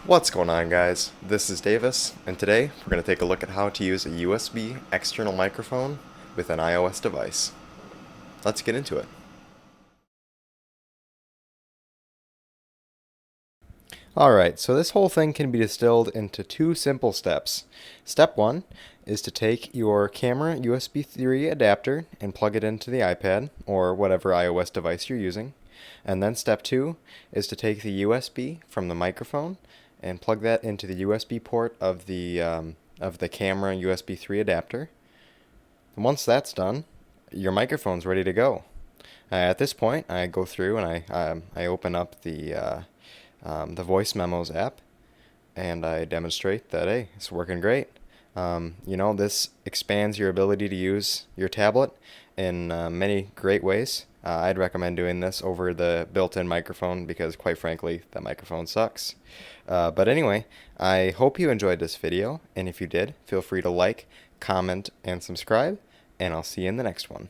What's going on, guys? This is Davis, and today we're going to take a look at how to use a USB external microphone with an iOS device. Let's get into it. Alright, so this whole thing can be distilled into two simple steps. Step 1 is to take your camera USB 3 adapter and plug it into the iPad or whatever iOS device you're using. And then step 2 is to take the USB from the microphone and plug that into the USB port of the camera USB 3 adapter. And once that's done, your microphone's ready to go. At this point, I go through and I open up the Voice Memos app, and I demonstrate that, hey, it's working great. This expands your ability to use your tablet in many great ways. I'd recommend doing this over the built-in microphone because, quite frankly, that microphone sucks. But anyway, I hope you enjoyed this video, and if you did, feel free to like, comment, and subscribe, and I'll see you in the next one.